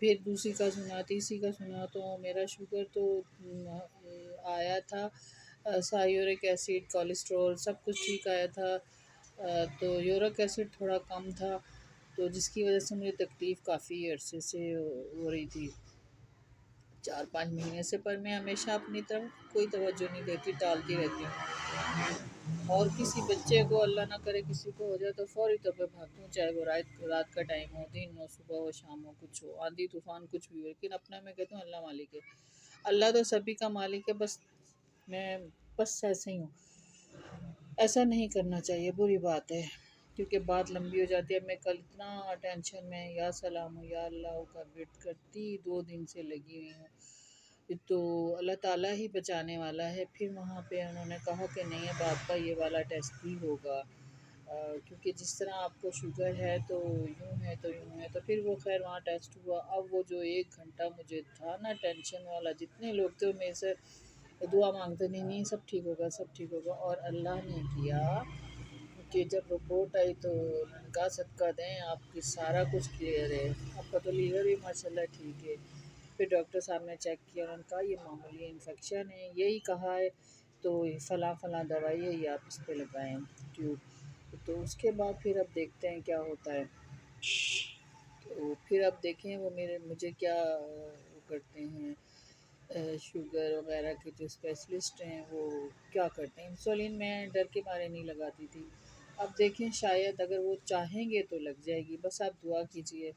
پھر دوسری کا سنا، تیسری کا سنا، تو میرا شوگر تو آیا تھا، یورک ایسڈ، کولیسٹرول سب کچھ ٹھیک آیا تھا، تو یورک ایسڈ تھوڑا کم تھا، تو جس کی وجہ سے مجھے تکلیف کافی عرصے سے ہو رہی تھی، 4-5 مہینے سے، پر میں ہمیشہ اپنی طرف کوئی توجہ نہیں دیتی، ٹالتی رہتی ہوں، اور کسی بچے کو اللہ نہ کرے کسی کو ہو جائے تو فوری طور پہ بھاگتی ہوں، چاہے وہ رات کا ٹائم ہو، دن ہو، صبح ہو، شام ہو، کچھ ہو، آندھی طوفان کچھ بھی ہو، لیکن اپنا میں کہتا ہوں اللہ مالک ہے، اللہ تو سبھی کا مالک ہے، میں بس ایسے ہی ہوں، ایسا نہیں کرنا چاہیے، بری بات ہے، کیونکہ بات لمبی ہو جاتی ہے۔ میں کل اتنا ٹینشن میں یا سلام یا اللہ کا ویٹ کرتی 2 دن سے لگی ہوئی ہوں، تو اللہ تعالیٰ ہی بچانے والا ہے۔ پھر وہاں پہ انہوں نے کہا کہ نہیں اب آپ کا یہ والا ٹیسٹ بھی ہوگا، کیونکہ جس طرح آپ کو شوگر ہے تو یوں ہے تو یوں ہے، تو پھر وہ خیر وہاں ٹیسٹ ہوا۔ اب وہ جو 1 گھنٹہ مجھے تھا نا ٹینشن والا، جتنے لوگ تھے وہ میرے سے دعا مانگتے، نہیں سب ٹھیک ہوگا سب ٹھیک ہوگا، اور اللہ نے کیا کہ جب رپورٹ آئی تو انہوں نے کہا صدقہ دیں آپ کی سارا کچھ کلیئر ہے، آپ کا تو لیور بھی ماشاء اللہ ٹھیک ہے۔ پھر ڈاکٹر صاحب نے چیک کیا، انہوں نے کہا یہ معمولی انفیکشن ہے، یہی کہا ہے، تو فلاں فلاں دوائی ہے یہ آپ اس پہ لگائیں ٹیوب، تو اس کے بعد پھر اب دیکھتے ہیں کیا ہوتا ہے۔ تو پھر اب دیکھیں وہ مجھے کیا وہ کرتے ہیں، شوگر وغیرہ کے جو اسپیشلسٹ ہیں وہ کیا کرتے ہیں۔ انسولین میں ڈر کے مارے نہیں لگاتی تھی، اب دیکھیں شاید اگر وہ چاہیں گے تو لگ جائے گی، بس آپ دعا کیجئے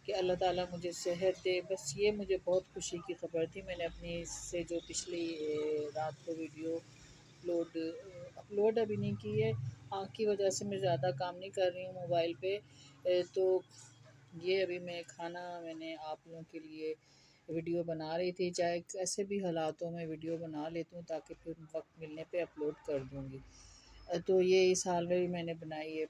کہ اللہ تعالیٰ مجھے صحت دے۔ بس یہ مجھے بہت خوشی کی خبر تھی۔ میں نے اپنی اس سے جو پچھلی رات کو ویڈیو اپلوڈ ابھی نہیں کی ہے، آنکھ کی وجہ سے میں زیادہ کام نہیں کر رہی ہوں موبائل پہ، تو یہ ابھی میں نے آپ لوگوں کے لیے ویڈیو بنا رہی تھی، چاہے کیسے بھی حالاتوں میں ویڈیو بنا لیتی ہوں تاکہ پھر وقت ملنے پہ اپلوڈ کر دوں گی، تو یہ اس حال میں بھی میں نے بنائی ہے۔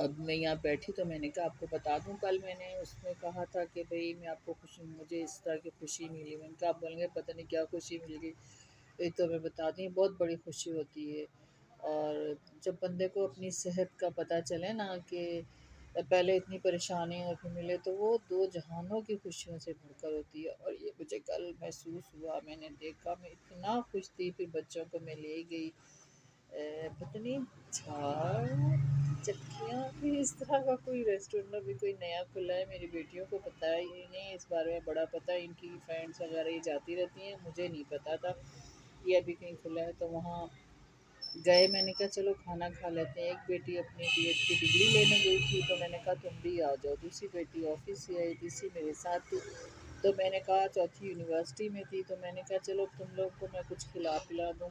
اب میں یہاں بیٹھی تو میں نے کہا آپ کو بتا دوں، کل میں نے اس میں کہا تھا کہ بھئی میں آپ کو مجھے اس طرح کی خوشی ملی، میں نے کہا آپ بولیں گے پتہ نہیں کیا خوشی مل گئی، ایک تو میں بتا دیں بہت بڑی خوشی ہوتی ہے، اور جب بندے کو اپنی صحت کا پتہ چلے نا کہ پہلے اتنی پریشانی اور پھر ملے، تو وہ 2 جہانوں کی خوشیوں سے بھر کر ہوتی ہے، اور یہ مجھے کل محسوس ہوا، میں نے دیکھا میں اتنا خوش تھی، پھر بچوں کو میں لے گئی، پتہ نہیں جھاڑ چکیاں بھی اس طرح کا کوئی ریسٹورینٹ ابھی کوئی نیا کھلا ہے، میری بیٹیوں کو پتہ ہے، یہ نہیں اس بارے میں بڑا پتہ ہے، ان کی فرینڈس وغیرہ یہ جاتی رہتی ہیں، مجھے نہیں پتہ تھا یہ ابھی کہیں کھلا ہے، تو وہاں گئے، میں نے کہا چلو کھانا کھا لیتے ہیں، ایک بیٹی اپنی بی ایڈ کی ڈگری لینے گئی تھی تو میں نے کہا تم بھی آ جاؤ، دوسری بیٹی آفس سے آئی، تیسری میرے ساتھ تھی، تو میں نے کہا چوتھی یونیورسٹی میں تھی، تو میں نے کہا چلو تم لوگ کو میں کچھ کھلا پلا دوں،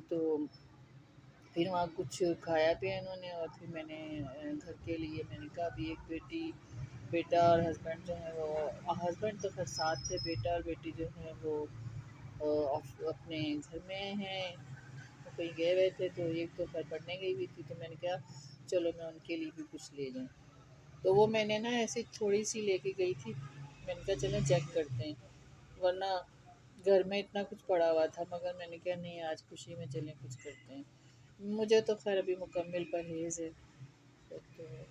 تو پھر وہاں کچھ کھایا پیا انہوں نے، اور پھر میں نے گھر کے لیے میں نے کہا ابھی ایک بیٹا اور ہسبینڈ جو ہیں وہ ہسبینڈ تو خیر ساتھ تھے، بیٹا اور بیٹی جو ہیں وہ اپنے گھر میں ہیں، وہ کہیں گئے ہوئے تھے، تو ایک تو خیر پڑھنے گئی ہوئی تھی، تو میں نے کہا چلو میں ان کے لیے بھی کچھ لے جاؤں، تو وہ میں نے نا ایسی تھوڑی سی لے کے گئی تھی، میں نے کہا چلیں چیک کرتے ہیں، ورنہ گھر میں اتنا کچھ پڑا ہوا تھا، مگر میں نے کہا نہیں آج خوشی میں چلیں کچھ کرتے ہیں، مجھے تو خیر ابھی مکمل پرہیز ہے، تو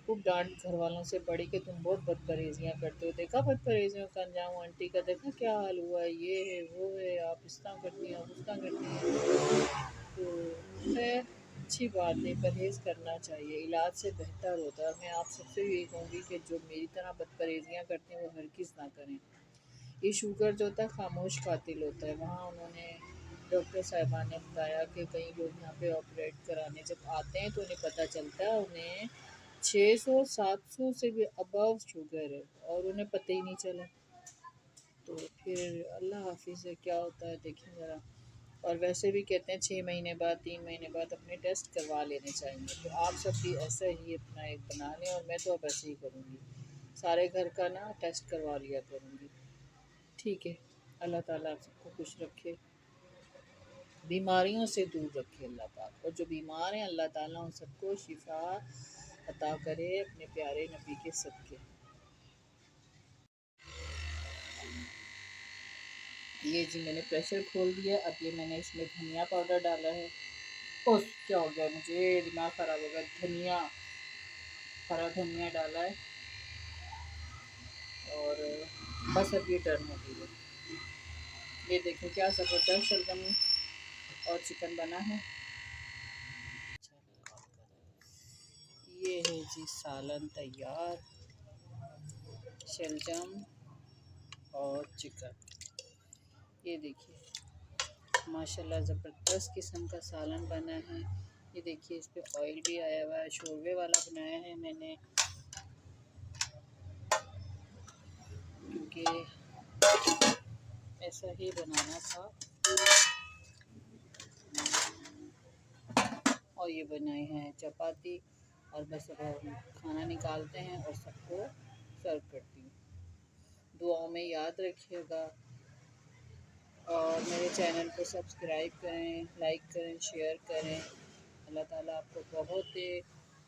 خوب ڈانٹ گھر والوں سے پڑی کہ تم بہت بد پرہیزیاں کرتے ہو، دیکھا بد پرہیزیوں کا انجام، آنٹی کا دیکھا کیا حال ہوا ہے، یہ ہے وہ ہے، آپ اس طرح کرتی ہیں آپ اس طرح کرتی ہیں، تو خیر اچھی بات ہے، پرہیز کرنا چاہیے، علاج سے بہتر ہوتا ہے، اور میں آپ سب سے یہی کہوں گی کہ جو میری طرح بد پرہیزیاں کرتے ہیں وہ ہرگز نہ کریں، یہ شوگر جو ہوتا ہے خاموش قاتل ہوتا ہے، وہاں انہوں نے ڈاکٹر صاحبان نے بتایا کہ کئی لوگ یہاں پہ آپریٹ کرانے جب آتے ہیں تو انہیں پتہ چلتا ہے انہیں 600-700 سے بھی ابو شوگر ہے، اور انہیں پتہ ہی نہیں چلا، تو پھر اللہ حافظ ہے کیا ہوتا ہے دیکھیں ذرا، اور ویسے بھی کہتے ہیں 6 مہینے بعد 3 مہینے بعد اپنے ٹیسٹ کروا لینے چاہیے، تو آپ سب بھی ایسا ہی اپنا ایک بنا لیں، اور میں تو اب ایسے ہی کروں گی، سارے گھر کا نا ٹیسٹ کروا لیا کروں گی، ٹھیک ہے، اللہ تعالیٰ آپ سب کو خوش رکھے، بیماریوں سے دور رکھے اللہ پاک، اور جو بیمار ہیں اللہ تعالیٰ ان سب کو شفا عطا کرے اپنے پیارے نبی کے صدقے۔ یہ جی میں نے پریشر کھول دیا، اب یہ میں نے اس میں دھنیا پاؤڈر ڈالا ہے، اوہ کیا ہو گیا مجھے دماغ خراب ہو گیا، ہرا دھنیا ڈالا ہے، بس اب یہ ٹرن ہو گئی ہے۔ یہ دیکھیں کیا زبردست شلگم اور چکن بنا ہے۔ یہ ہے جی سالن تیار، شلجم اور چکن۔ یہ دیکھیے ماشاءاللہ زبردست قسم کا سالن بنا ہے۔ یہ دیکھیے اس پہ آئل بھی آیا ہوا ہے، شوربے والا بنایا ہے میں نے، کیونکہ ایسا ہی بنانا تھا۔ اور یہ بنائے ہیں چپاتی، اور بس اب ہم کھانا نکالتے ہیں اور سب کو سرو کرتی ہوں۔ دعاؤں میں یاد رکھیے گا، اور میرے چینل کو سبسکرائب کریں، لائک کریں، شیئر کریں۔ اللہ تعالیٰ آپ کو بہت دے،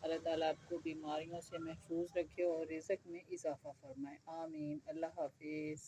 اللہ تعالیٰ آپ کو بیماریوں سے محفوظ رکھے اور رزق میں اضافہ فرمائے، آمین۔ اللہ حافظ۔